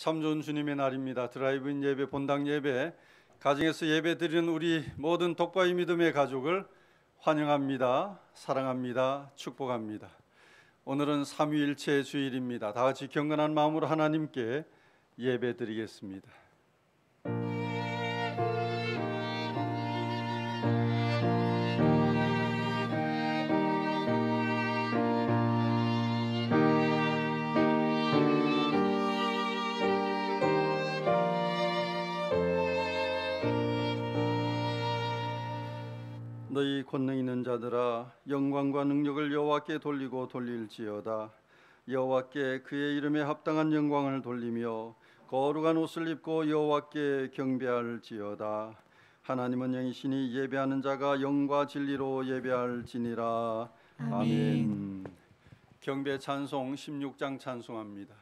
참 좋은 주님의 날입니다. 드라이브인 예배, 본당 예배, 가정에서 예배 드리는 우리 모든 독바이 믿음의 가족을 환영합니다. 사랑합니다. 축복합니다. 오늘은 삼위일체 주일입니다. 다 같이 경건한 마음으로 하나님께 예배 드리겠습니다. 너희 권능 있는 자들아, 영광과 능력을 여호와께 돌리고 돌릴지어다. 여호와께 그의 이름에 합당한 영광을 돌리며 거룩한 옷을 입고 여호와께 경배할지어다. 하나님은 영이시니 예배하는 자가 영과 진리로 예배할지니라. 아멘. 경배 찬송 16장 찬송합니다.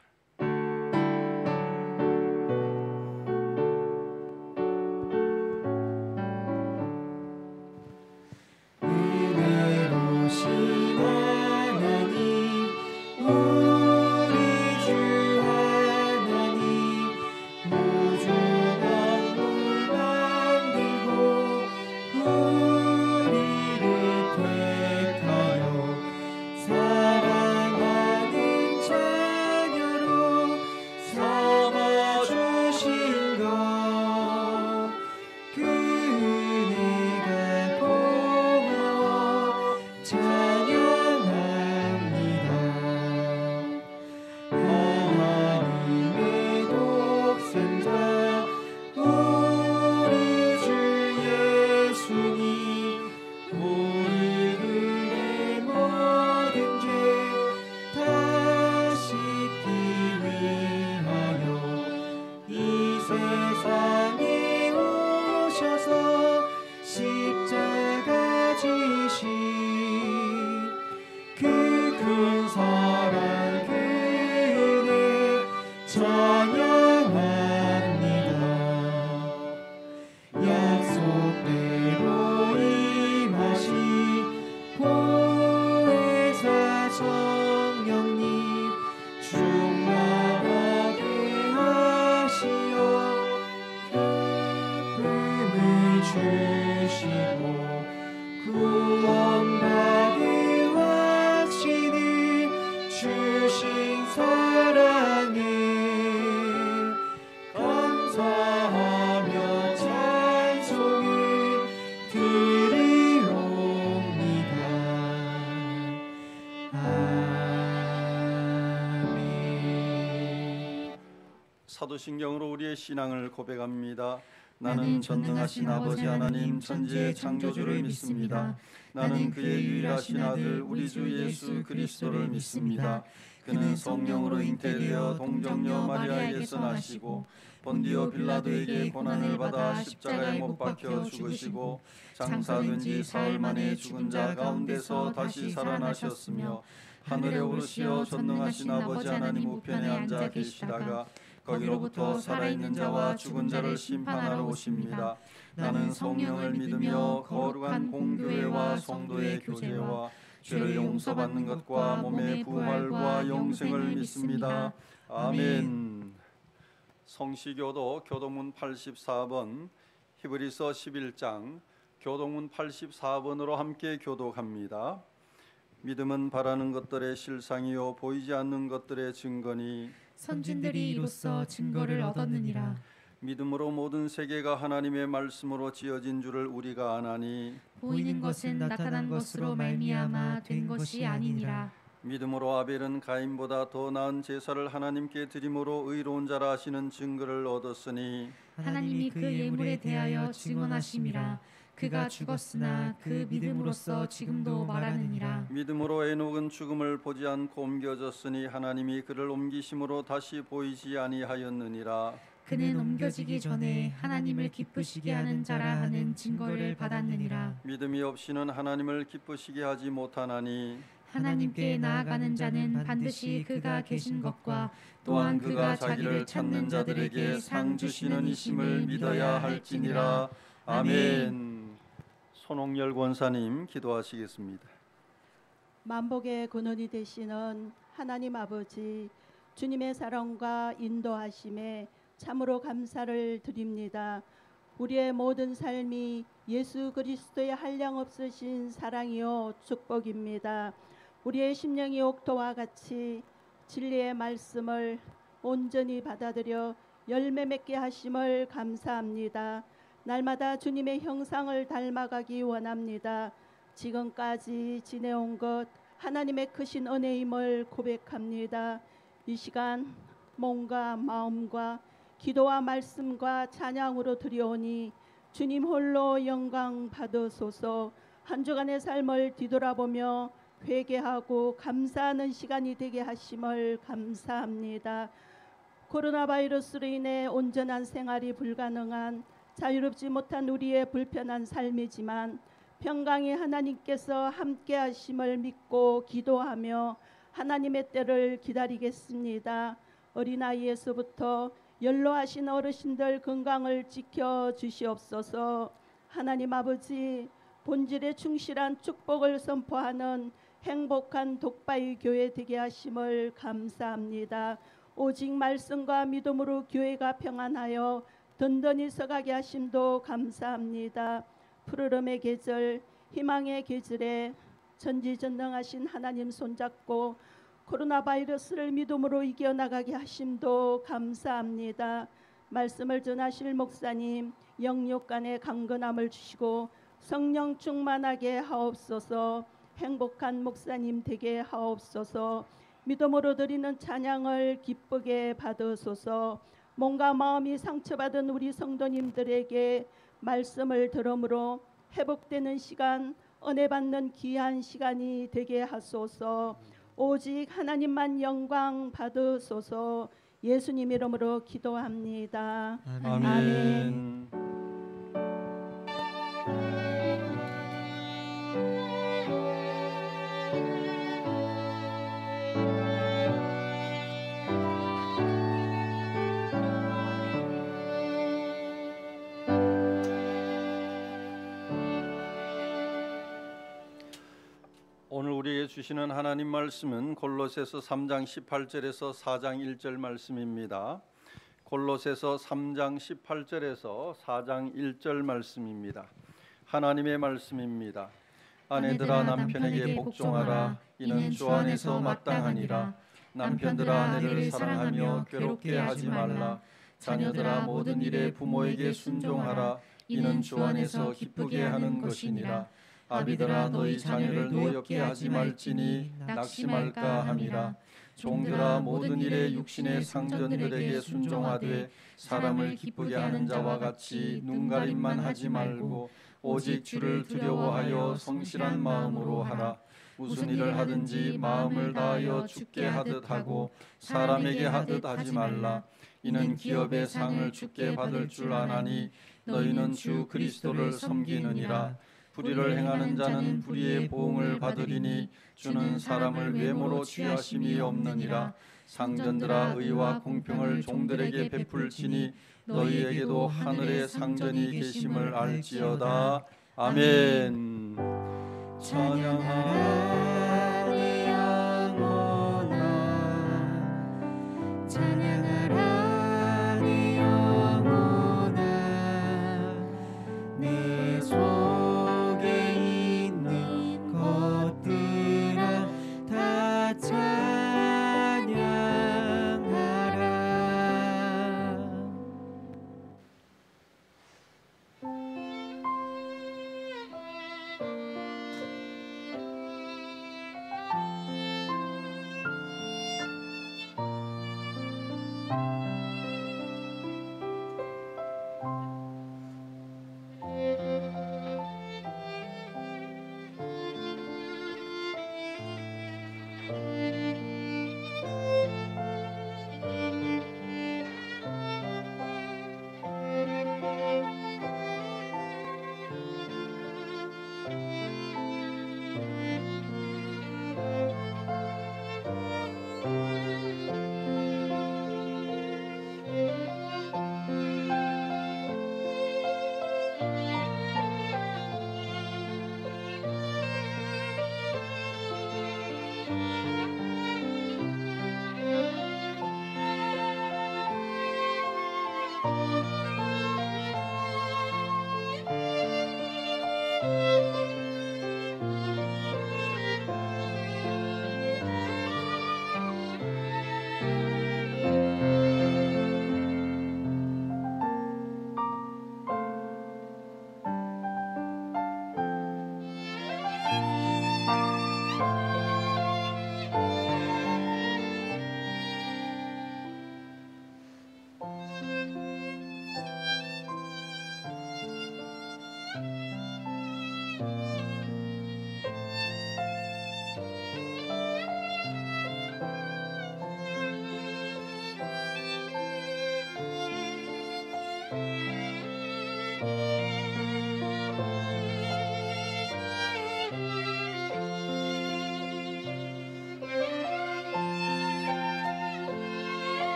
사도신경으로 우리의 신앙을 고백합니다. 나는 전능하신 아버지 하나님 천지의 창조주를 믿습니다. 나는 그의 유일하신 아들 우리 주 예수 그리스도를 믿습니다. 그는 성령으로 잉태되어 동정녀 마리아에게서 나시고 본디오 빌라도에게 고난을 받아 십자가에 못 박혀 죽으시고 장사된 지 사흘 만에 죽은 자 가운데서 다시 살아나셨으며 하늘에 오르시어 전능하신 아버지 하나님 우편에 앉아 계시다가 거기로부터 살아있는 자와 죽은 자를 심판하러 오십니다. 나는 성령을 믿으며 거룩한 공교회와 성도의 교제와 죄를 용서받는 것과 몸의 부활과 영생을 믿습니다. 아멘. 성시교도 교동문 84번, 히브리서 11장 교동문 84번으로 함께 교독합니다. 믿음은 바라는 것들의 실상이요 보이지 않는 것들의 증거니 선진들이 이로써 증거를 얻었느니라. 믿음으로 모든 세계가 하나님의 말씀으로 지어진 줄을 우리가 아나니 보이는 것은 나타난 것으로 말미암아 된 것이 아니니라. 믿음으로 아벨은 가인보다 더 나은 제사를 하나님께 드림으로 의로운 자라 하시는 증거를 얻었으니 하나님이 그 예물에 대하여 증언하심이라. 그가 죽었으나 그 믿음으로써 지금도 말하느니라. 믿음으로 에녹은 죽음을 보지 않고 옮겨졌으니 하나님이 그를 옮기심으로 다시 보이지 아니하였느니라. 그는 옮겨지기 전에 하나님을 기쁘시게 하는 자라 하는 증거를 받았느니라. 믿음이 없이는 하나님을 기쁘시게 하지 못하나니 하나님께 나아가는 자는 반드시 그가 계신 것과 또한 그가 자기를 찾는 자들에게 상 주시는 이심을 믿어야 할지니라. 아멘. 손홍열 권사님 기도하시겠습니다. 만복의 근원이 되시는 하나님 아버지, 주님의 사랑과 인도하심에 참으로 감사를 드립니다. 우리의 모든 삶이 예수 그리스도의 한량없으신 사랑이요 축복입니다. 우리의 심령이 옥토와 같이 진리의 말씀을 온전히 받아들여 열매 맺게 하심을 감사합니다. 날마다 주님의 형상을 닮아가기 원합니다. 지금까지 지내온 것 하나님의 크신 은혜임을 고백합니다. 이 시간 몸과 마음과 기도와 말씀과 찬양으로 드려오니 주님 홀로 영광 받으소서. 한 주간의 삶을 뒤돌아보며 회개하고 감사하는 시간이 되게 하심을 감사합니다. 코로나 바이러스로 인해 온전한 생활이 불가능한 자유롭지 못한 우리의 불편한 삶이지만 평강의 하나님께서 함께 하심을 믿고 기도하며 하나님의 때를 기다리겠습니다. 어린아이에서부터 연로하신 어르신들 건강을 지켜 주시옵소서. 하나님 아버지, 본질에 충실한 축복을 선포하는 행복한 독바이 교회 되게 하심을 감사합니다. 오직 말씀과 믿음으로 교회가 평안하여 든든히 서가게 하심도 감사합니다. 푸르름의 계절, 희망의 계절에 전지전능하신 하나님 손잡고 코로나 바이러스를 믿음으로 이겨나가게 하심도 감사합니다. 말씀을 전하실 목사님 영육간의 강건함을 주시고 성령 충만하게 하옵소서. 행복한 목사님 되게 하옵소서. 믿음으로 드리는 찬양을 기쁘게 받으소서. 몸과 마음이 상처받은 우리 성도님들에게 말씀을 들음으로 회복되는 시간, 은혜 받는 귀한 시간이 되게 하소서. 오직 하나님만 영광 받으소서. 예수님 이름으로 기도합니다. 아멘. 오늘 우리에게 주시는 하나님 말씀은 골로새서 3장 18절에서 4장 1절 말씀입니다. 골로새서 3장 18절에서 4장 1절 말씀입니다. 하나님의 말씀입니다. 아내들아 남편에게 복종하라. 이는 주 안에서 마땅하니라. 남편들아 아내를 사랑하며 괴롭게 하지 말라. 자녀들아 모든 일에 부모에게 순종하라. 이는 주 안에서 기쁘게 하는 것이니라. 아비들아 너희 자녀를 노엽게 하지 말지니 낙심할까 함이라. 종들아 모든 일에 육신의 상전들에게 순종하되 사람을 기쁘게 하는 자와 같이 눈가림만 하지 말고 오직 주를 두려워하여 성실한 마음으로 하라. 무슨 일을 하든지 마음을 다하여 주께 하듯 하고 사람에게 하듯 하지 말라. 이는 기업의 상을 주께 받을 줄 아나니 너희는 주 그리스도를 섬기느니라. 불의를 행하는 자는 불의의 보응을 받으리니 주는 사람을 외모로 취하심이 없느니라. 상전들아 의와 공평을 종들에게 베풀지니 너희에게도 하늘의 상전이 계심을 알지어다. 아멘. 찬양하라 내 영혼아, 찬양하라 내 영혼아, 내 속에 있는 것들아 다 찬양하라.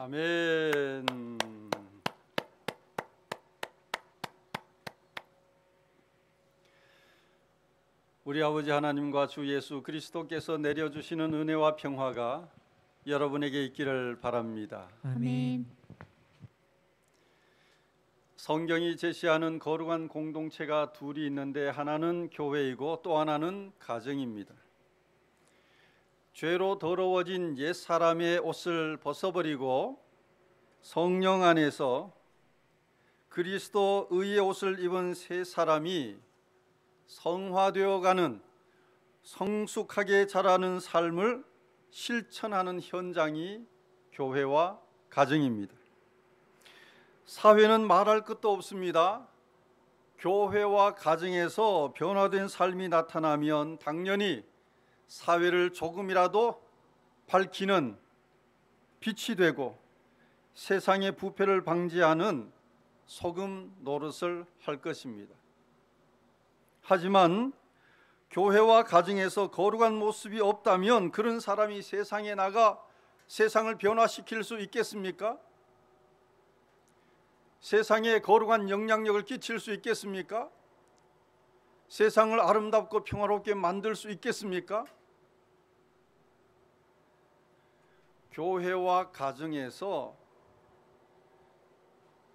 아멘. 우리 아버지 하나님과 주 예수 그리스도께서 내려주시는 은혜와 평화가 여러분에게 있기를 바랍니다. 아멘. 성경이 제시하는 거룩한 공동체가 둘이 있는데 하나는 교회이고 또 하나는 가정입니다. 죄로 더러워진 옛 사람의 옷을 벗어버리고 성령 안에서 그리스도 의의 옷을 입은 새 사람이 성화되어가는 성숙하게 자라는 삶을 실천하는 현장이 교회와 가정입니다. 사회는 말할 것도 없습니다. 교회와 가정에서 변화된 삶이 나타나면 당연히 사회를 조금이라도 밝히는 빛이 되고 세상의 부패를 방지하는 소금 노릇을 할 것입니다. 하지만 교회와 가정에서 거룩한 모습이 없다면 그런 사람이 세상에 나가 세상을 변화시킬 수 있겠습니까? 세상에 거룩한 영향력을 끼칠 수 있겠습니까? 세상을 아름답고 평화롭게 만들 수 있겠습니까? 교회와 가정에서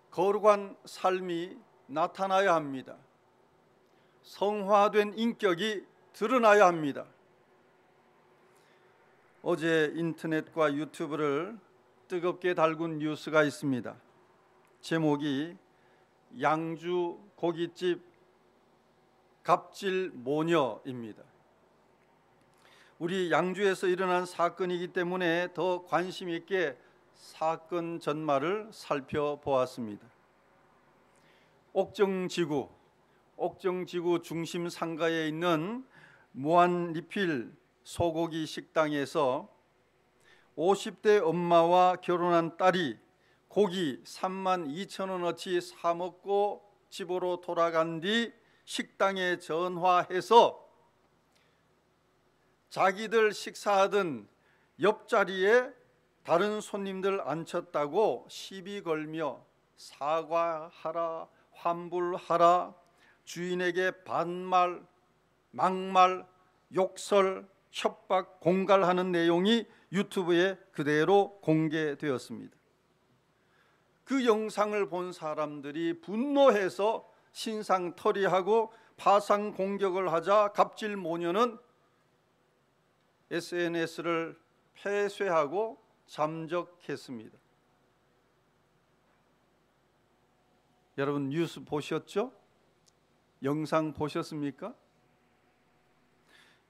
거룩한 삶이 나타나야 합니다. 성화된 인격이 드러나야 합니다. 어제 인터넷과 유튜브를 뜨겁게 달군 뉴스가 있습니다. 제목이 양주 고깃집 갑질 모녀입니다. 우리 양주에서 일어난 사건이기 때문에 더 관심 있게 사건 전말을 살펴보았습니다. 옥정지구 중심 상가에 있는 무한리필 소고기 식당에서 50대 엄마와 결혼한 딸이 고기 32,000원어치 사 먹고 집으로 돌아간 뒤 식당에 전화해서 자기들 식사하던 옆자리에 다른 손님들 앉혔다고 시비 걸며 사과하라, 환불하라, 주인에게 반말, 막말, 욕설, 협박, 공갈하는 내용이 유튜브에 그대로 공개되었습니다. 그 영상을 본 사람들이 분노해서 신상털이하고 파상 공격을 하자 갑질 모녀는 SNS를 폐쇄하고 잠적했습니다. 여러분 뉴스 보셨죠? 영상 보셨습니까?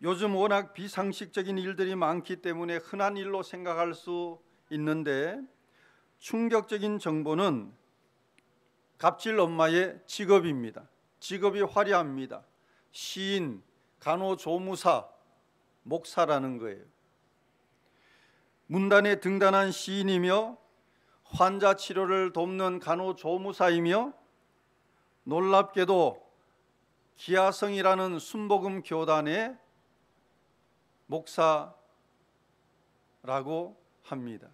요즘 워낙 비상식적인 일들이 많기 때문에 흔한 일로 생각할 수 있는데 충격적인 정보는 갑질 엄마의 직업입니다. 직업이 화려합니다. 시인, 간호조무사, 목사라는 거예요. 문단에 등단한 시인이며 환자 치료를 돕는 간호조무사이며 놀랍게도 기아성이라는 순복음 교단의 목사라고 합니다.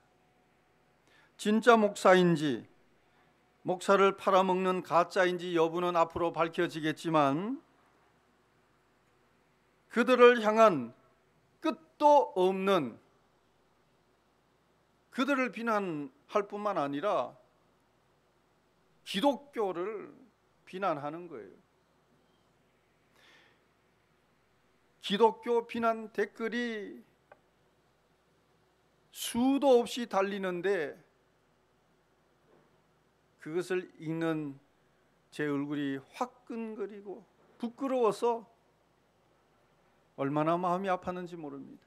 진짜 목사인지 목사를 팔아먹는 가짜인지 여부는 앞으로 밝혀지겠지만 그들을 향한 끝도 없는, 그들을 비난할 뿐만 아니라 기독교를 비난하는 거예요. 기독교 비난 댓글이 수도 없이 달리는데 그것을 읽는 제 얼굴이 화끈거리고 부끄러워서 얼마나 마음이 아팠는지 모릅니다.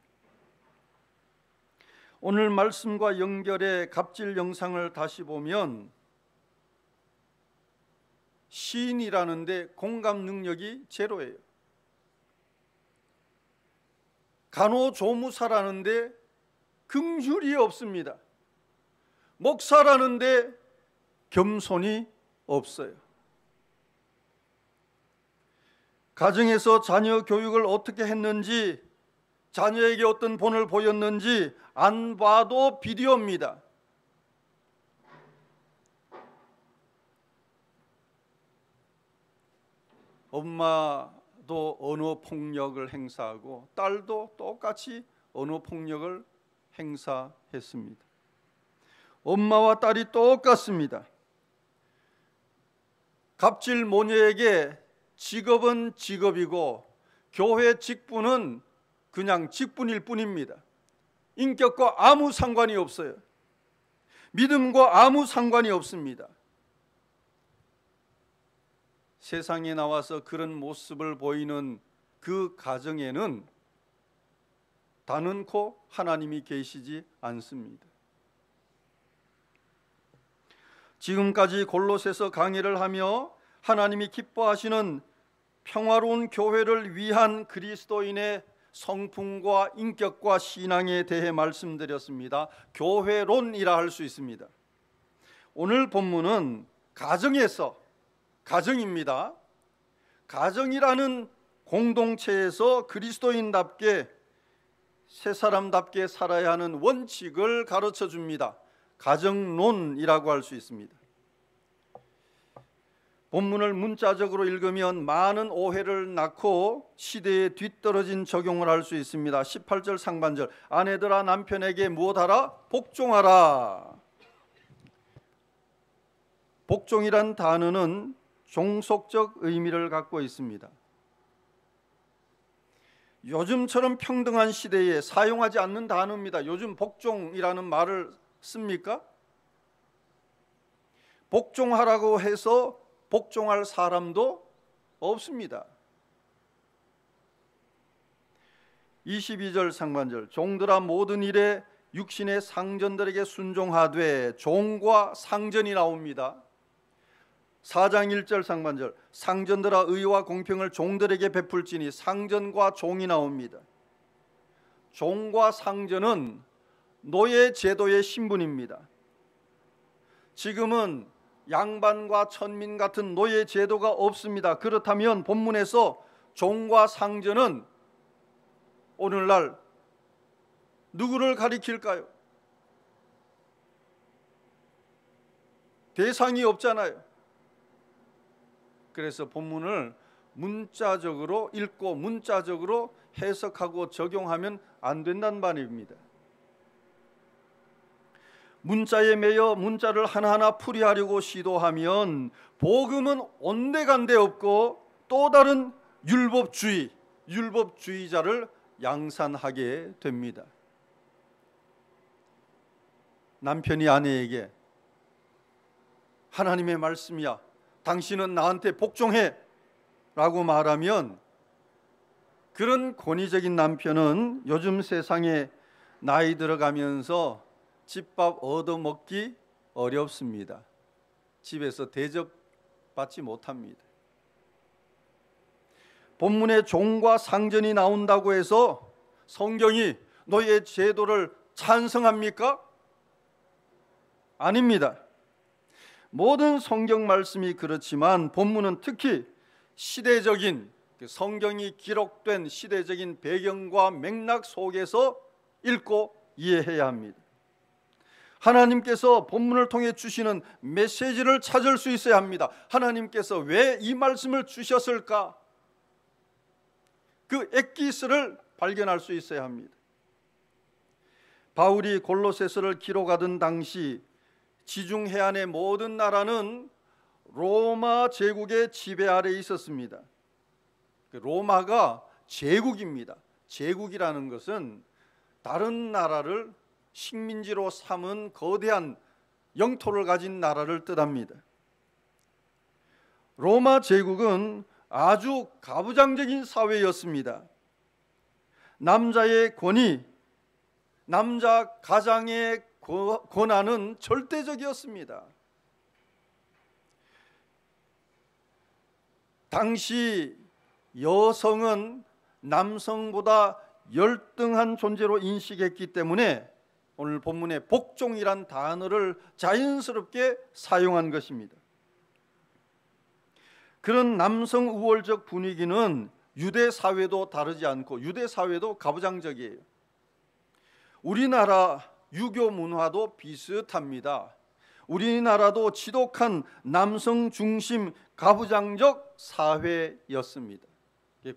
오늘 말씀과 연결해 갑질 영상을 다시 보면 시인이라는데 공감 능력이 제로예요. 간호조무사라는데 긍휼이 없습니다. 목사라는데 겸손이 없어요. 가정에서 자녀 교육을 어떻게 했는지, 자녀에게 어떤 본을 보였는지 안 봐도 비디오입니다. 엄마도 언어 폭력을 행사하고 딸도 똑같이 언어 폭력을 행사했습니다. 엄마와 딸이 똑같습니다. 갑질 모녀에게 직업은 직업이고 교회 직분은 그냥 직분일 뿐입니다. 인격과 아무 상관이 없어요. 믿음과 아무 상관이 없습니다. 세상에 나와서 그런 모습을 보이는 그 가정에는 단언코 하나님이 계시지 않습니다. 지금까지 골로새서 강의를 하며 하나님이 기뻐하시는 평화로운 교회를 위한 그리스도인의 성품과 인격과 신앙에 대해 말씀드렸습니다. 교회론이라 할 수 있습니다. 오늘 본문은 가정입니다. 가정이라는 공동체에서 그리스도인답게 새 사람답게 살아야 하는 원칙을 가르쳐 줍니다. 가정론이라고 할 수 있습니다. 본문을 문자적으로 읽으면 많은 오해를 낳고 시대에 뒤떨어진 적용을 할 수 있습니다. 18절 상반절, 아내들아 남편에게 무엇하라? 복종하라. 복종이란 단어는 종속적 의미를 갖고 있습니다. 요즘처럼 평등한 시대에 사용하지 않는 단어입니다. 요즘 복종이라는 말을 씁니까? 복종하라고 해서 복종할 사람도 없습니다. 22절 상반절, 종들아 모든 일에 육신의 상전들에게 순종하되, 종과 상전이 나옵니다. 4장 1절 상반절, 상전들아 의와 공평을 종들에게 베풀지니, 상전과 종이 나옵니다. 종과 상전은 노예 제도의 신분입니다. 지금은 양반과 천민 같은 노예 제도가 없습니다. 그렇다면 본문에서 종과 상전은 오늘날 누구를 가리킬까요? 대상이 없잖아요. 그래서 본문을 문자적으로 읽고 문자적으로 해석하고 적용하면 안 된다는 말입니다. 문자에 매여 문자를 하나하나 풀이하려고 시도하면 복음은 온데간데 없고 또 다른 율법주의자를 양산하게 됩니다. 남편이 아내에게 하나님의 말씀이야, 당신은 나한테 복종해 라고 말하면 그런 권위적인 남편은 요즘 세상에 나이 들어가면서 집밥 얻어먹기 어렵습니다. 집에서 대접받지 못합니다. 본문에 종과 상전이 나온다고 해서 성경이 노예 제도를 찬성합니까? 아닙니다. 모든 성경 말씀이 그렇지만 본문은 특히 시대적인, 성경이 기록된 시대적인 배경과 맥락 속에서 읽고 이해해야 합니다. 하나님께서 본문을 통해 주시는 메시지를 찾을 수 있어야 합니다. 하나님께서 왜 이 말씀을 주셨을까? 그 엑기스를 발견할 수 있어야 합니다. 바울이 골로새서를 기록하던 당시 지중 해안의 모든 나라는 로마 제국의 지배 아래에 있었습니다. 로마가 제국입니다. 제국이라는 것은 다른 나라를 식민지로 삼은 거대한 영토를 가진 나라를 뜻합니다. 로마 제국은 아주 가부장적인 사회였습니다. 남자의 권위, 남자 가장의 권한은 절대적이었습니다. 당시 여성은 남성보다 열등한 존재로 인식했기 때문에 오늘 본문에 복종이란 단어를 자연스럽게 사용한 것입니다. 그런 남성 우월적 분위기는 유대 사회도 다르지 않고 유대 사회도 가부장적이에요. 우리나라 유교 문화도 비슷합니다. 우리나라도 지독한 남성 중심 가부장적 사회였습니다.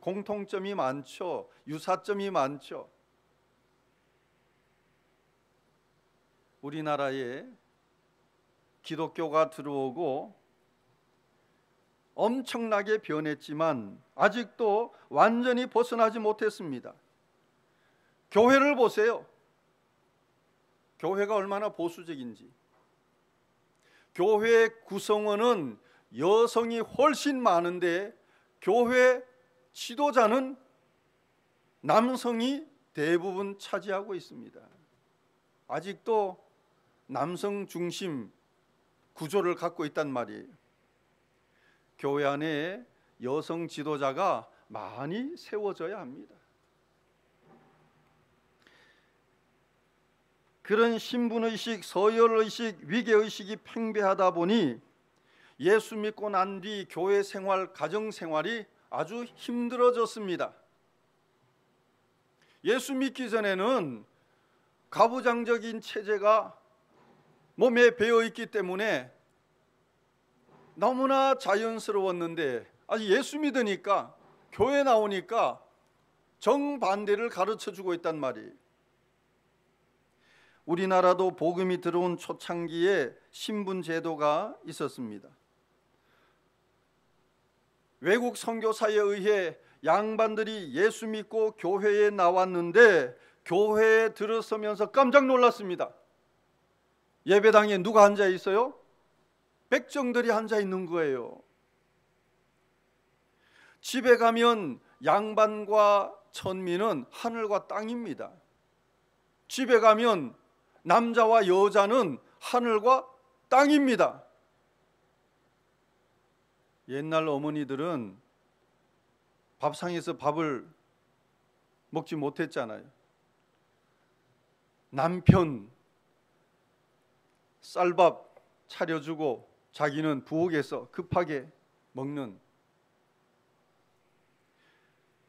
공통점이 많죠. 유사점이 많죠. 우리나라에 기독교가 들어오고 엄청나게 변했지만 아직도 완전히 벗어나지 못했습니다. 교회를 보세요. 교회가 얼마나 보수적인지. 교회 구성원은 여성이 훨씬 많은데 교회 지도자는 남성이 대부분 차지하고 있습니다. 아직도 남성 중심 구조를 갖고 있단 말이에요. 교회 안에 여성 지도자가 많이 세워져야 합니다. 그런 신분의식, 서열의식, 위계의식이 팽배하다 보니 예수 믿고 난 뒤 교회 생활, 가정 생활이 아주 힘들어졌습니다. 예수 믿기 전에는 가부장적인 체제가 몸에 배어있기 때문에 너무나 자연스러웠는데 아직 예수 믿으니까, 교회 나오니까 정반대를 가르쳐주고 있단 말이에요. 우리나라도 복음이 들어온 초창기에 신분 제도가 있었습니다. 외국 선교사에 의해 양반들이 예수 믿고 교회에 나왔는데 교회에 들어서면서 깜짝 놀랐습니다. 예배당에 누가 앉아 있어요? 백정들이 앉아 있는 거예요. 집에 가면 양반과 천민은 하늘과 땅입니다. 집에 가면 남자와 여자는 하늘과 땅입니다. 옛날 어머니들은 밥상에서 밥을 먹지 못했잖아요. 남편 쌀밥 차려주고 자기는 부엌에서 급하게 먹는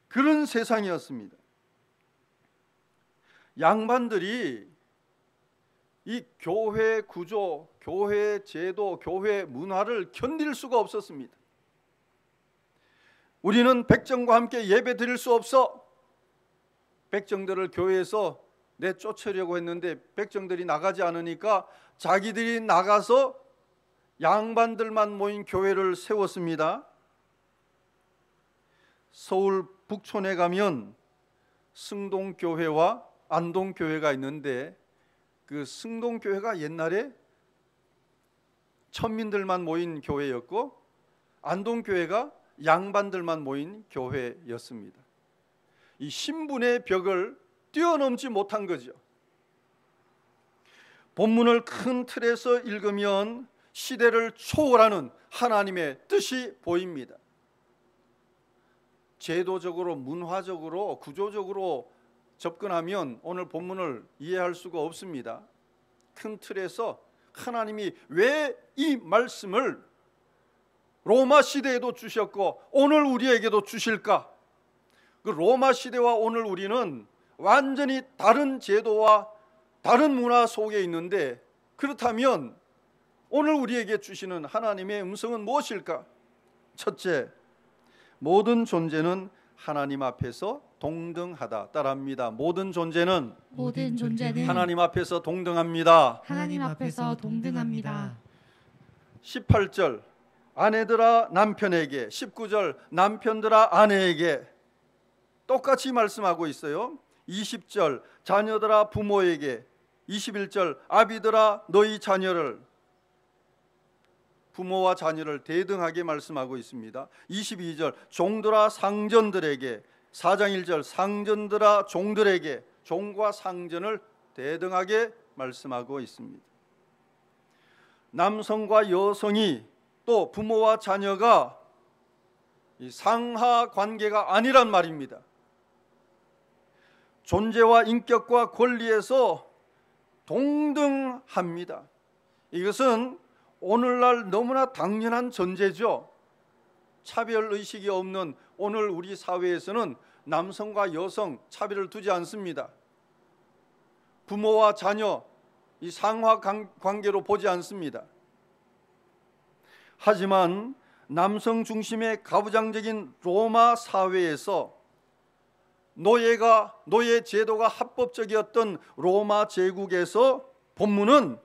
그런 세상이었습니다. 양반들이 이 교회 구조, 교회 제도, 교회 문화를 견딜 수가 없었습니다. 우리는 백정과 함께 예배 드릴 수 없어. 백정들을 교회에서 내쫓으려고 했는데 백정들이 나가지 않으니까 자기들이 나가서 양반들만 모인 교회를 세웠습니다. 서울 북촌에 가면 승동교회와 안동교회가 있는데 그 승동교회가 옛날에 천민들만 모인 교회였고 안동교회가 양반들만 모인 교회였습니다. 이 신분의 벽을 뛰어넘지 못한 거죠. 본문을 큰 틀에서 읽으면 시대를 초월하는 하나님의 뜻이 보입니다. 제도적으로, 문화적으로, 구조적으로 접근하면 오늘 본문을 이해할 수가 없습니다. 큰 틀에서 하나님이 왜 이 말씀을 로마 시대에도 주셨고 오늘 우리에게도 주실까? 그 로마 시대와 오늘 우리는 완전히 다른 제도와 다른 문화 속에 있는데 그렇다면 오늘 우리에게 주시는 하나님의 음성은 무엇일까? 첫째, 모든 존재는 하나님 앞에서 동등하다. 따라합니다. 모든 존재는 하나님 앞에서 동등합니다. 하나님 앞에서 동등합니다. 18절 아내들아 남편에게, 19절 남편들아 아내에게 똑같이 말씀하고 있어요. 20절 자녀들아 부모에게, 21절 아비들아 너희 자녀를, 부모와 자녀를 대등하게 말씀하고 있습니다. 22절 종들아 상전들에게, 4장 1절 상전들아 종들에게, 종과 상전을 대등하게 말씀하고 있습니다. 남성과 여성이 또 부모와 자녀가 상하 관계가 아니란 말입니다. 존재와 인격과 권리에서 동등합니다. 이것은 오늘날 너무나 당연한 전제죠. 차별의식이 없는 오늘 우리 사회에서는 남성과 여성 차별을 두지 않습니다. 부모와 자녀 이 상하 관계로 보지 않습니다. 하지만 남성 중심의 가부장적인 로마 사회에서 노예 제도가 합법적이었던 로마 제국에서 본문은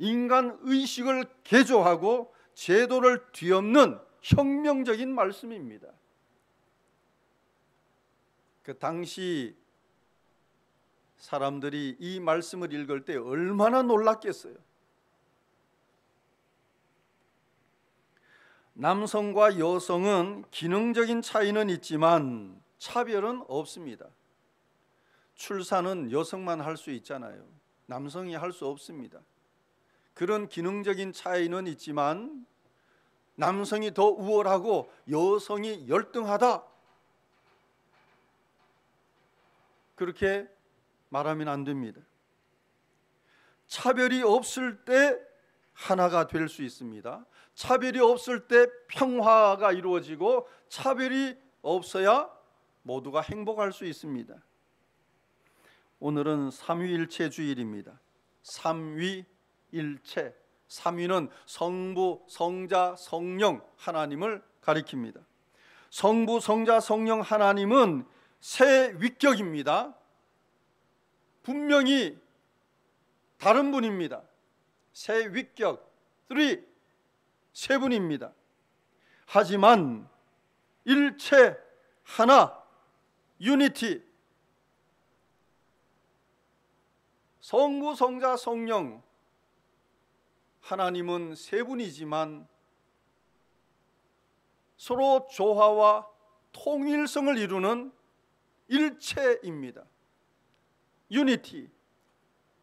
인간 의식을 개조하고 제도를 뒤엎는 혁명적인 말씀입니다. 그 당시 사람들이 이 말씀을 읽을 때 얼마나 놀랐겠어요. 남성과 여성은 기능적인 차이는 있지만 차별은 없습니다. 출산은 여성만 할 수 있잖아요. 남성이 할 수 없습니다. 그런 기능적인 차이는 있지만 남성이 더 우월하고 여성이 열등하다, 그렇게 말하면 안 됩니다. 차별이 없을 때 하나가 될 수 있습니다. 차별이 없을 때 평화가 이루어지고 차별이 없어야 모두가 행복할 수 있습니다. 오늘은 삼위일체 주일입니다. 삼위일체. 삼위는 성부, 성자, 성령 하나님을 가리킵니다. 성부, 성자, 성령 하나님은 세 위격입니다. 분명히 다른 분입니다. 세 위격, 세 분입니다. 하지만 일체 하나, 유니티. 성부, 성자, 성령 하나님은 세 분이지만 서로 조화와 통일성을 이루는 일체입니다. 유니티.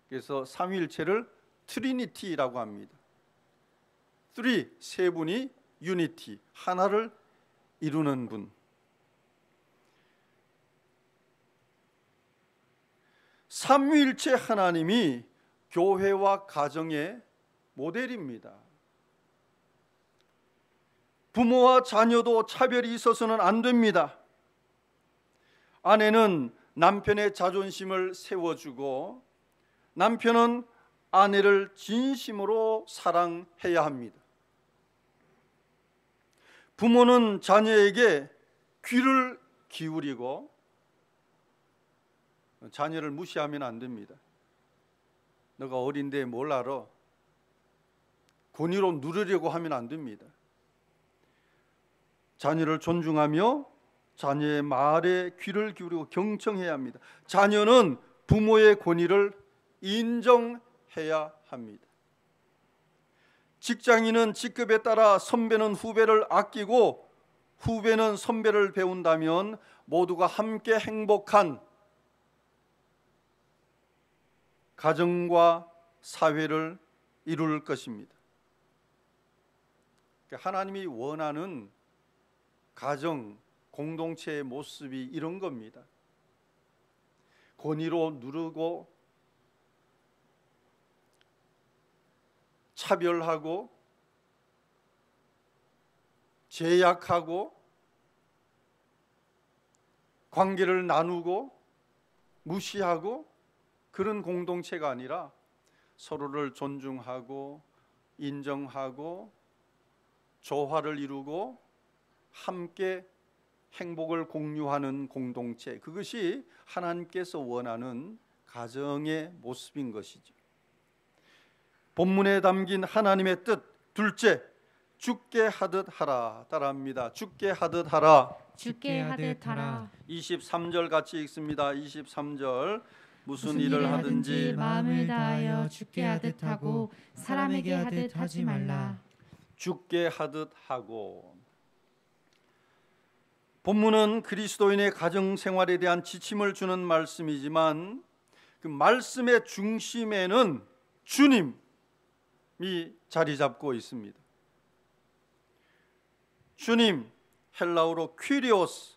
그래서 삼위일체를 트리니티라고 합니다. 세 분이 유니티, 하나를 이루는 분. 삼위일체 하나님이 교회와 가정의 모델입니다. 부모와 자녀도 차별이 있어서는 안 됩니다. 아내는 남편의 자존심을 세워주고 남편은 아내를 진심으로 사랑해야 합니다. 부모는 자녀에게 귀를 기울이고 자녀를 무시하면 안 됩니다. 너가 어린데 뭘 알아? 권위로 누르려고 하면 안 됩니다. 자녀를 존중하며 자녀의 말에 귀를 기울이고 경청해야 합니다. 자녀는 부모의 권위를 인정해야 합니다. 직장인은 직급에 따라 선배는 후배를 아끼고 후배는 선배를 배운다면 모두가 함께 행복한 가정과 사회를 이룰 것입니다. 하나님이 원하는 가정, 공동체의 모습이 이런 겁니다. 권위로 누르고 차별하고 제약하고 관계를 나누고 무시하고 그런 공동체가 아니라 서로를 존중하고 인정하고 조화를 이루고 함께 행복을 공유하는 공동체, 그것이 하나님께서 원하는 가정의 모습인 것이죠. 본문에 담긴 하나님의 뜻, 둘째, 죽게 하듯 하라. 따라합니다. 죽게 하듯 하라. 죽게 하듯 하라. 23절 같이 읽습니다. 23절. 무슨 일을 하든지 마음을 다하여 죽게 하듯 하고 사람에게 하듯 하지 말라. 죽게 하듯 하고. 본문은 그리스도인의 가정 생활에 대한 지침을 주는 말씀이지만 그 말씀의 중심에는 주님이 자리 잡고 있습니다. 주님, 헬라어로 퀴리오스,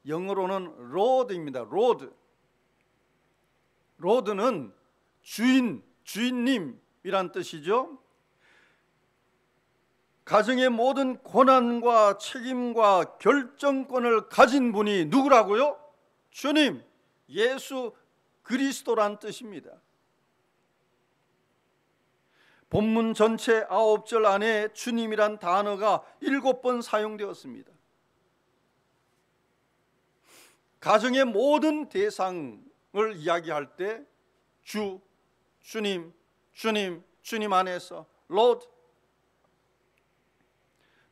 영어로는 로드입니다. 로드는 주인, 주인님이란 뜻이죠. 가정의 모든 권한과 책임과 결정권을 가진 분이 누구라고요? 주님, 예수 그리스도란 뜻입니다. 본문 전체 9절 안에 주님이란 단어가 7번 사용되었습니다. 가정의 모든 대상을 이야기할 때 주, 주님, 주님, 주님 안에서 Lord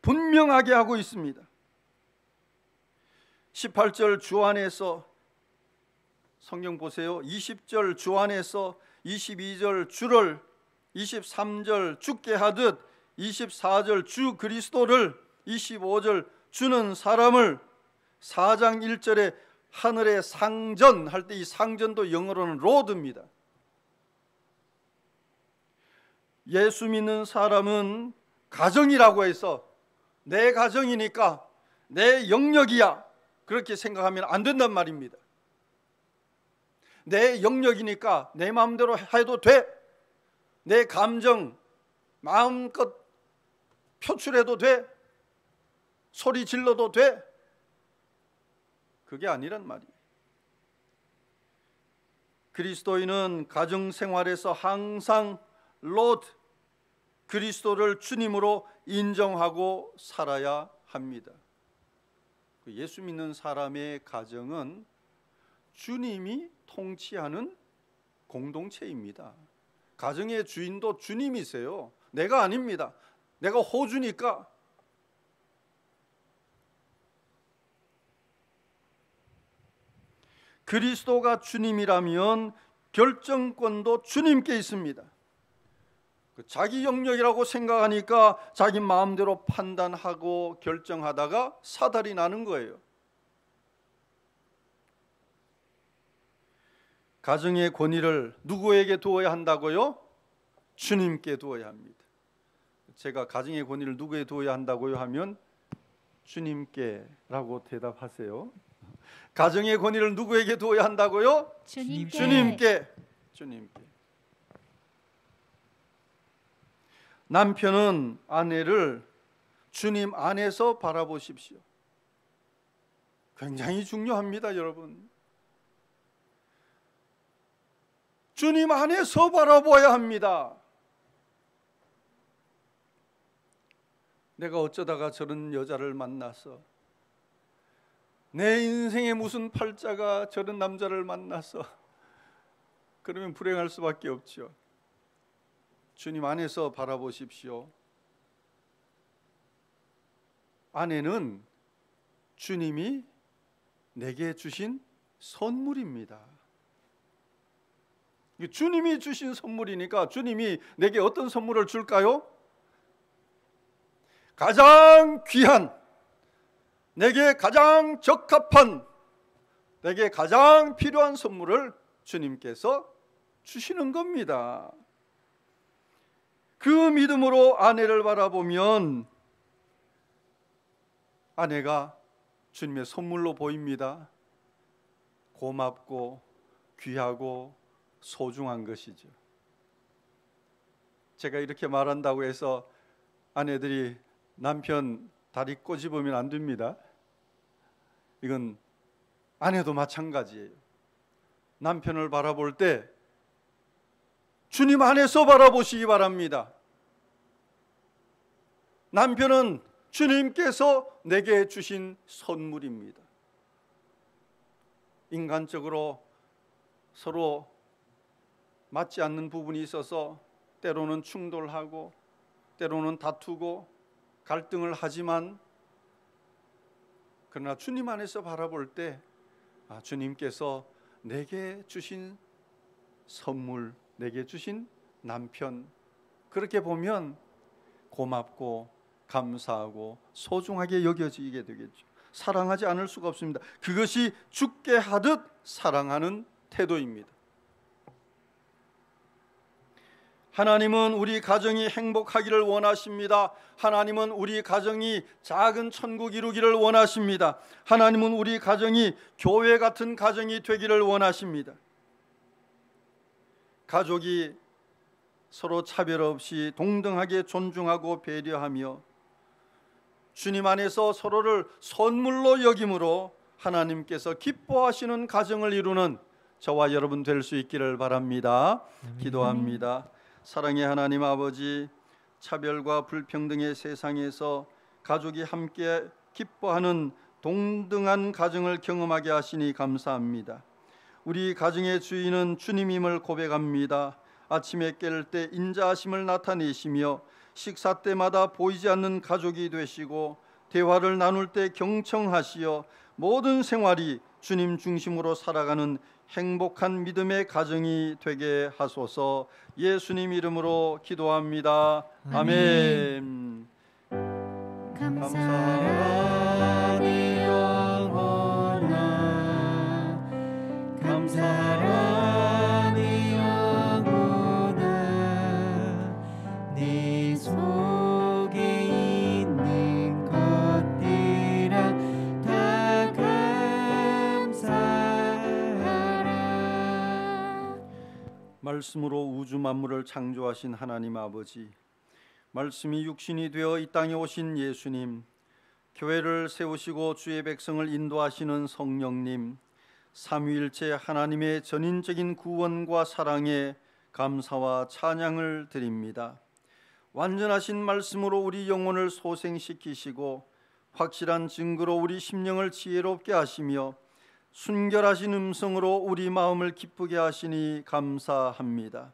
분명하게 하고 있습니다. 18절 주 안에서, 성경 보세요. 20절 주 안에서, 22절 주를, 23절 주께 하듯, 24절 주 그리스도를, 25절 주는 사람을, 4장 1절에 하늘의 상전 할 때 이 상전도 영어로는 로드입니다. 예수 믿는 사람은 가정이라고 해서 내 가정이니까 내 영역이야 그렇게 생각하면 안 된단 말입니다. 내 영역이니까 내 마음대로 해도 돼, 내 감정 마음껏 표출해도 돼, 소리 질러도 돼, 그게 아니란 말이에요. 그리스도인은 가정생활에서 항상 로드, 그리스도를 주님으로 인정하고 살아야 합니다. 예수 믿는 사람의 가정은 주님이 통치하는 공동체입니다. 가정의 주인도 주님이세요. 내가 아닙니다. 내가 호주니까. 그리스도가 주님이라면 결정권도 주님께 있습니다. 자기 영역이라고 생각하니까 자기 마음대로 판단하고 결정하다가 사달이 나는 거예요. 가정의 권위를 누구에게 두어야 한다고요? 주님께 두어야 합니다. 제가 가정의 권위를 누구에게 두어야 한다고요 하면 주님께라고 대답하세요. 가정의 권위를 누구에게 두어야 한다고요? 주님께. 남편은 아내를 주님 안에서 바라보십시오. 굉장히 중요합니다, 여러분. 주님 안에서 바라봐야 합니다. 내가 어쩌다가 저런 여자를 만나서, 내 인생에 무슨 팔자가 저런 남자를 만나서, 그러면 불행할 수밖에 없죠. 주님 안에서 바라보십시오. 아내는 주님이 내게 주신 선물입니다. 주님이 주신 선물이니까 주님이 내게 어떤 선물을 줄까요? 가장 귀한, 내게 가장 적합한, 내게 가장 필요한 선물을 주님께서 주시는 겁니다. 그 믿음으로 아내를 바라보면 아내가 주님의 선물로 보입니다. 고맙고 귀하고 소중한 것이죠. 제가 이렇게 말한다고 해서 아내들이 남편 다리 꼬집으면 안 됩니다. 이건 아내도 마찬가지예요. 남편을 바라볼 때 주님 안에서 바라보시기 바랍니다. 남편은 주님께서 내게 주신 선물입니다. 인간적으로 서로 맞지 않는 부분이 있어서 때로는 충돌하고 때로는 다투고 갈등을 하지만, 그러나 주님 안에서 바라볼 때 주님께서 내게 주신 선물, 내게 주신 남편, 그렇게 보면 고맙고 감사하고 소중하게 여겨지게 되겠죠. 사랑하지 않을 수가 없습니다. 그것이 죽게 하듯 사랑하는 태도입니다. 하나님은 우리 가정이 행복하기를 원하십니다. 하나님은 우리 가정이 작은 천국 이루기를 원하십니다. 하나님은 우리 가정이 교회 같은 가정이 되기를 원하십니다. 가족이 서로 차별 없이 동등하게 존중하고 배려하며 주님 안에서 서로를 선물로 여김으로 하나님께서 기뻐하시는 가정을 이루는 저와 여러분 될 수 있기를 바랍니다. 기도합니다. 사랑의 하나님 아버지, 차별과 불평등의 세상에서 가족이 함께 기뻐하는 동등한 가정을 경험하게 하시니 감사합니다. 우리 가정의 주인은 주님임을 고백합니다. 아침에 깰 때 인자하심을 나타내시며 식사 때마다 보이지 않는 가족이 되시고 대화를 나눌 때 경청하시어 모든 생활이 주님 중심으로 살아가는 행복한 믿음의 가정이 되게 하소서. 예수님 이름으로 기도합니다. 아멘. 감사하니 영원아, 감사하니 영원아, 네 속에 있는 것들아 다 감사하라. 말씀으로 우주 만물을 창조하신 하나님 아버지, 말씀이 육신이 되어 이 땅에 오신 예수님, 교회를 세우시고 주의 백성을 인도하시는 성령님, 삼위일체 하나님의 전인적인 구원과 사랑에 감사와 찬양을 드립니다. 완전하신 말씀으로 우리 영혼을 소생시키시고 확실한 증거로 우리 심령을 지혜롭게 하시며 순결하신 음성으로 우리 마음을 기쁘게 하시니 감사합니다.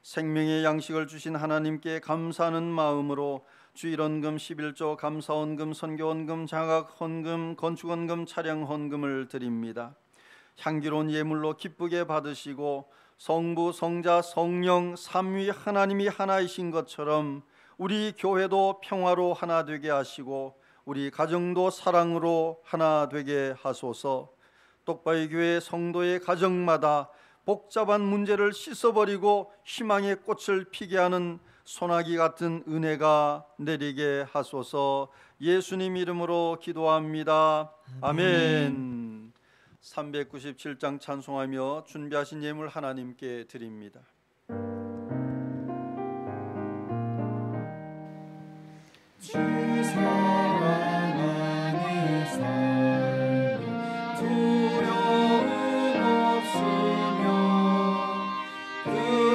생명의 양식을 주신 하나님께 감사하는 마음으로 주일헌금 11조 감사헌금, 선교헌금, 장학헌금, 건축헌금, 차량헌금을 드립니다. 향기로운 예물로 기쁘게 받으시고 성부, 성자, 성령 삼위 하나님이 하나이신 것처럼 우리 교회도 평화로 하나 되게 하시고 우리 가정도 사랑으로 하나 되게 하소서. 똑바이 교회 성도의 가정마다 복잡한 문제를 씻어버리고 희망의 꽃을 피게 하는 소나기 같은 은혜가 내리게 하소서. 예수님 이름으로 기도합니다. 아멘. 397장 찬송하며 준비하신 예물 하나님께 드립니다. 주 사랑하는 삶 두려움 없으며 그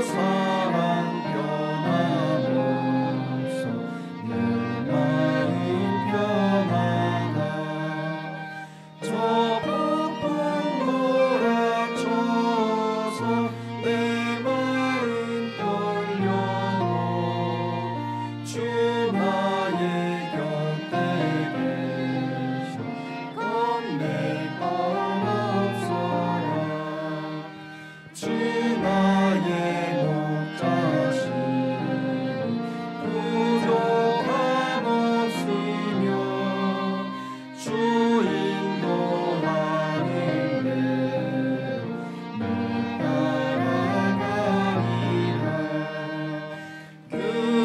사랑 변함없어 내 마음 편하다. 저 폭풍 몰아쳐서 내 마음 떨려도 주 나의 곁에 계셔 겁낼 것 없어라. 주 나의 목자시니 부족함 없으며 주 인도하는 대로 늘 따라가리라. 그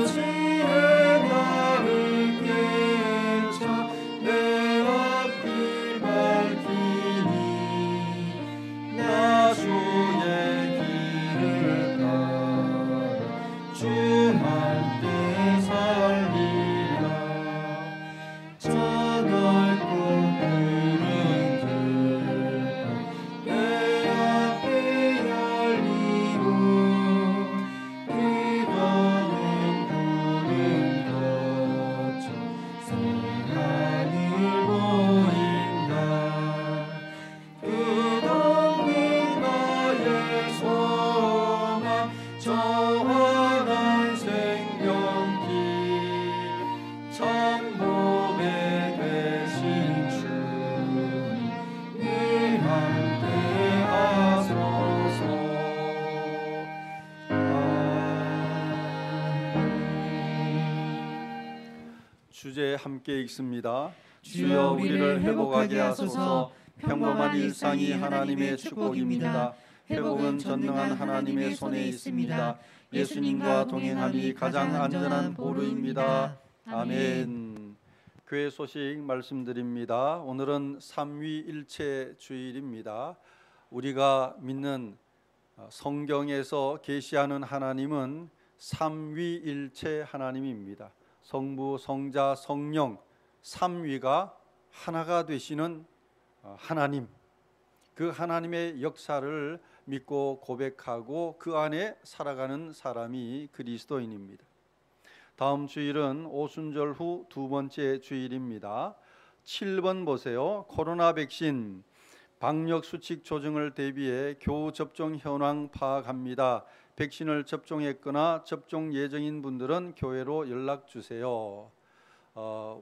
지혜 나를 깨쳐 내 앞길 밝히니 나 주의 길을 따라 주 함께 살리라. 저 넓고 푸른 들판 내 앞에 열리고 그거는 구름 거쳐 새하늘 보인다. 끝없는 나의 소망 저 환한 생명길 참 보배 되신 주님 늘 함께 하소서. 주제 함께 읽습니다. 주여 우리를 회복하게 하소서. 평범한 일상이 하나님의 축복입니다. 회복은 전능한 하나님의 손에 있습니다. 예수님과 동행함이 가장 안전한 보루입니다. 아멘. 교회 소식 말씀드립니다. 오늘은 삼위일체 주일입니다. 우리가 믿는 성경에서 계시하는 하나님은 삼위일체 하나님입니다. 성부, 성자, 성령 삼위가 하나가 되시는 하나님, 그 하나님의 역사를 믿고 고백하고 그 안에 살아가는 사람이 그리스도인입니다. 다음 주일은 오순절 후 두 번째 주일입니다. 7번 보세요. 코로나 백신 방역 수칙 조정을 대비해 교우 접종 현황 파악합니다. 백신을 접종했거나 접종 예정인 분들은 교회로 연락 주세요.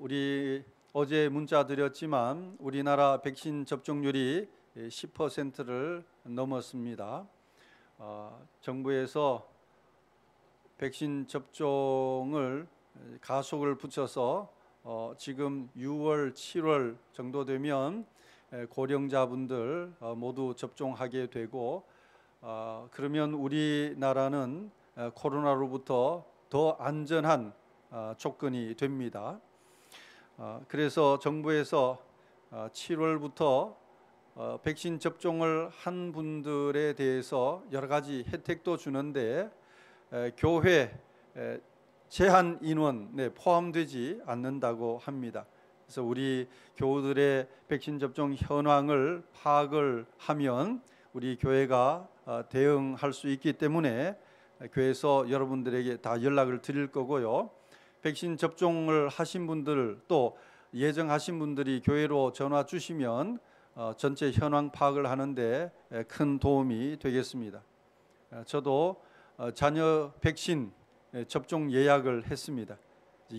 우리 어제 문자 드렸지만 우리나라 백신 접종률이 10%를 넘었습니다. 정부에서 백신 접종을 가속을 붙여서 지금 6월, 7월 정도 되면 고령자분들 모두 접종하게 되고 그러면 우리나라는 코로나로부터 더 안전한 조건이 됩니다. 그래서 정부에서 7월부터 백신 접종을 한 분들에 대해서 여러 가지 혜택도 주는데 교회 제한 인원에 포함되지 않는다고 합니다. 그래서 우리 교우들의 백신 접종 현황을 파악을 하면 우리 교회가 대응할 수 있기 때문에 교회에서 여러분들에게 다 연락을 드릴 거고요. 백신 접종을 하신 분들 또 예정하신 분들이 교회로 전화 주시면 전체 현황 파악을 하는데 큰 도움이 되겠습니다. 저도 자녀 백신 접종 예약을 했습니다.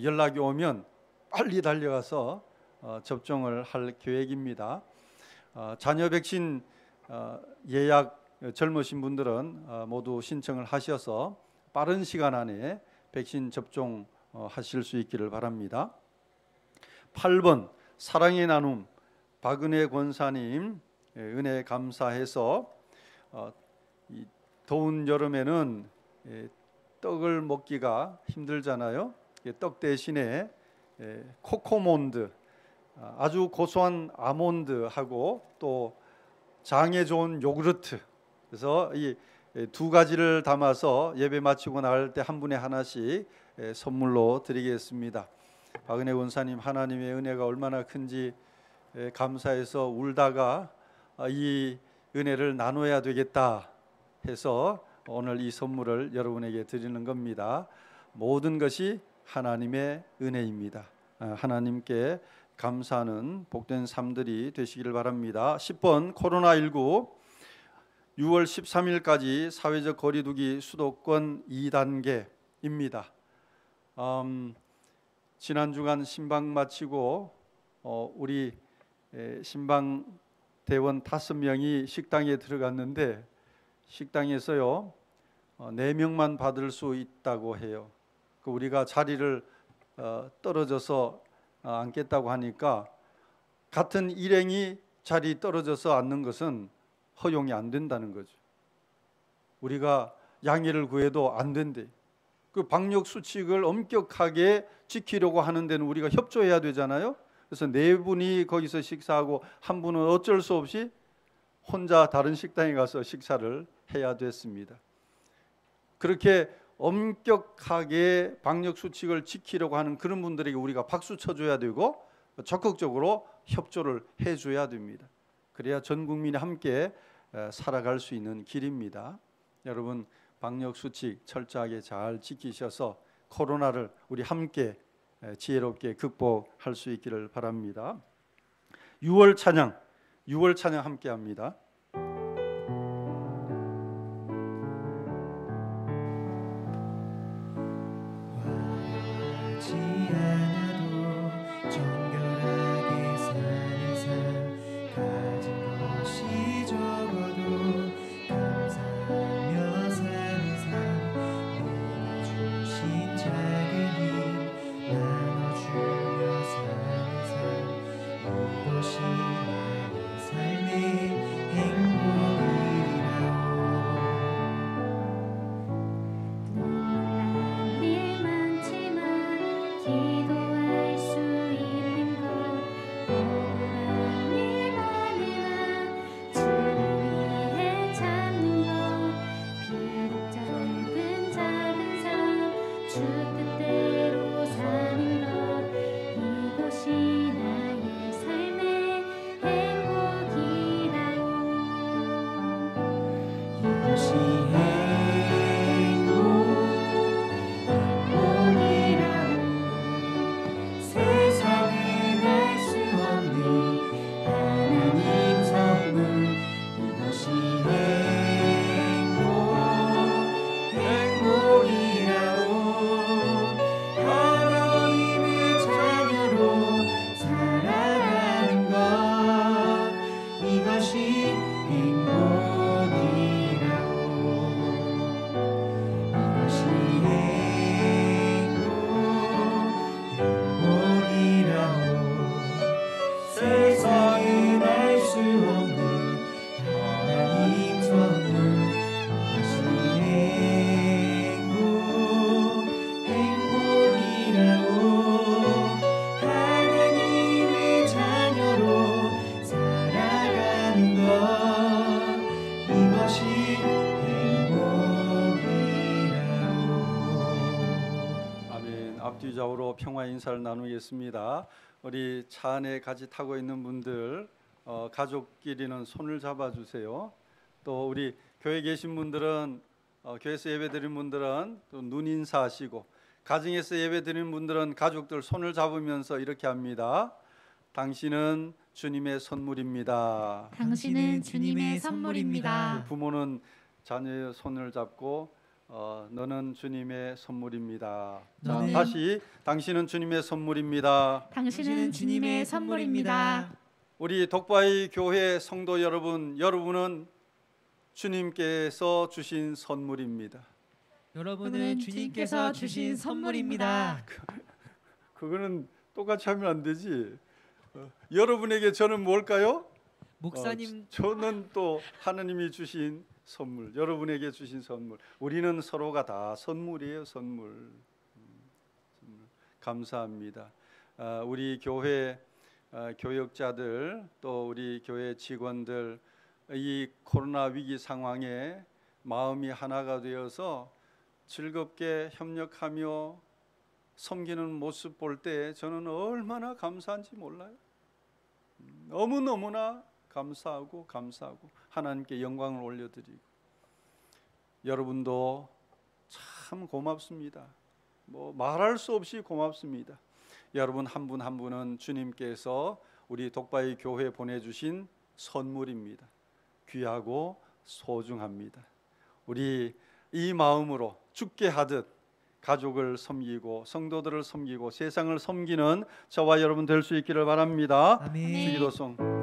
연락이 오면 빨리 달려가서 접종을 할 계획입니다. 자녀 백신 예약 젊으신 분들은 모두 신청을 하셔서 빠른 시간 안에 백신 접종 하실 수 있기를 바랍니다. 8번 사랑의 나눔 박은혜 권사님 은혜 감사해서 이 더운 여름에는 떡을 먹기가 힘들잖아요. 떡 대신에 코코몬드 아주 고소한 아몬드하고 또 장에 좋은 요구르트 그래서 이 두 가지를 담아서 예배 마치고 나갈 때 한 분에 하나씩 선물로 드리겠습니다. 박은혜 권사님 하나님의 은혜가 얼마나 큰지 감사해서 울다가 이 은혜를 나눠야 되겠다 해서 오늘 이 선물을 여러분에게 드리는 겁니다. 모든 것이 하나님의 은혜입니다. 하나님께 감사하는 복된 삶들이 되시기를 바랍니다. 10번 코로나19 6월 13일까지 사회적 거리두기 수도권 2단계입니다. 지난 주간 신방 마치고 우리 신방 대원 5명이 식당에 들어갔는데 식당에서요 4명만 받을 수 있다고 해요. 우리가 자리를 떨어져서 앉겠다고 하니까 같은 일행이 자리 떨어져서 앉는 것은 허용이 안 된다는 거죠. 우리가 양해를 구해도 안 된대. 그 방역 수칙을 엄격하게 지키려고 하는 데는 우리가 협조해야 되잖아요. 그래서 4분이 거기서 식사하고 한 분은 어쩔 수 없이 혼자 다른 식당에 가서 식사를 해야 됐습니다. 그렇게 엄격하게 방역 수칙을 지키려고 하는 그런 분들에게 우리가 박수 쳐줘야 되고 적극적으로 협조를 해줘야 됩니다. 그래야 전 국민이 함께 살아갈 수 있는 길입니다. 여러분 방역 수칙 철저하게 잘 지키셔서 코로나를 우리 함께 지혜롭게 극복할 수 있기를 바랍니다. 6월 찬양 함께 합니다. 유자우로 평화 인사를 나누겠습니다. 우리 차 안에 같이 타고 있는 분들 가족끼리는 손을 잡아주세요. 또 우리 교회 계신 분들은 교회에서 예배드린 분들은 또 눈 인사하시고, 가정에서 예배드린 분들은 가족들 손을 잡으면서 이렇게 합니다. 당신은 주님의 선물입니다. 당신은 주님의 선물입니다. 부모는 자녀의 손을 잡고 너는 주님의 선물입니다. 자, 다시 당신은 주님의 선물입니다. 당신은 주님의 선물입니다. 우리 독바이 교회 성도 여러분, 여러분은 주님께서 주신 선물입니다. 여러분은 주님께서 주신 선물입니다. 그거는 똑같이 하면 안 되지. 여러분에게 저는 뭘까요? 목사님, 저는 또 하나님이 주신 선물, 여러분에게 주신 선물. 우리는 서로가 다 선물이에요. 선물. 감사합니다. 우리 교회 교역자들, 또 우리 교회 직원들, 이 코로나 위기 상황에 마음이 하나가 되어서 즐겁게 협력하며 섬기는 모습 볼 때 저는 얼마나 감사한지 몰라요. 너무너무나 감사하고 하나님께 영광을 올려드리고, 여러분도 참 고맙습니다. 뭐 말할 수 없이 고맙습니다. 여러분 한 분 한 분은 주님께서 우리 독바이 교회에 보내주신 선물입니다. 귀하고 소중합니다. 우리 이 마음으로 죽게 하듯 가족을 섬기고 성도들을 섬기고 세상을 섬기는 저와 여러분 될 수 있기를 바랍니다. 아멘. 주기도송.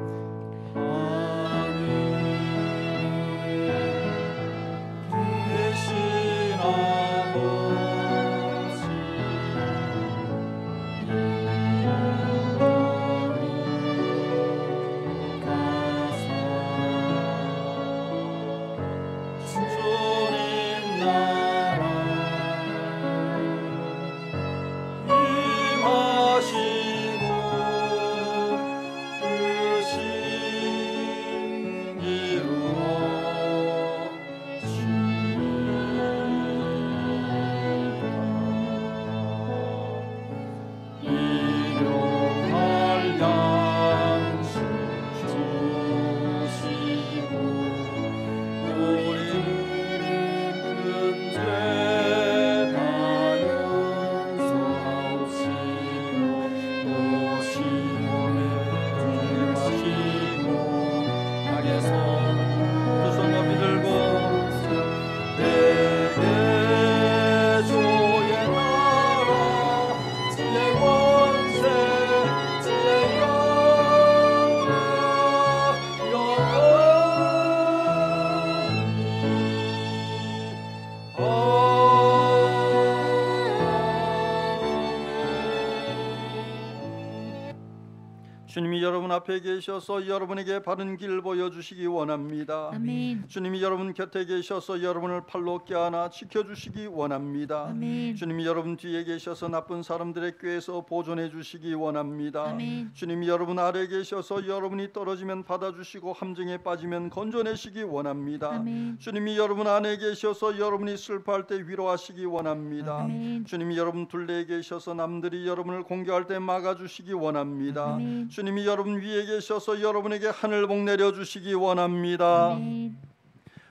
주님이 여러분 앞에 계셔서 여러분에게 바른 길 보여주시기 원합니다. 아멘. 주님이 여러분 곁에 계셔서 여러분을 팔로 껴안아 지켜주시기 원합니다. 아멘. 주님이 여러분 뒤에 계셔서 나쁜 사람들의 꾀에서 보존해 주시기 원합니다. 아멘. 주님이 여러분 아래 계셔서 여러분이 떨어지면 받아주시고 함정에 빠지면 건져내시기 원합니다. 아멘. 주님이 여러분 안에 계셔서 여러분이 슬퍼할 때 위로하시기 원합니다. 아멘. 주님이 여러분 둘레에 계셔서 남들이 여러분을 공격할 때 막아주시기 원합니다. 아멘. 주님이 여러분 위에 계셔서 여러분에게 하늘복 내려주시기 원합니다. 아멘.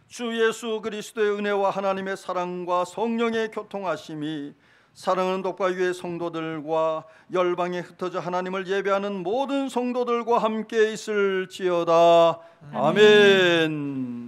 주 예수 그리스도의 은혜와 하나님의 사랑과 성령의 교통하심이 사랑하는 독바이교회 성도들과 열방에 흩어져 하나님을 예배하는 모든 성도들과 함께 있을지어다. 아멘.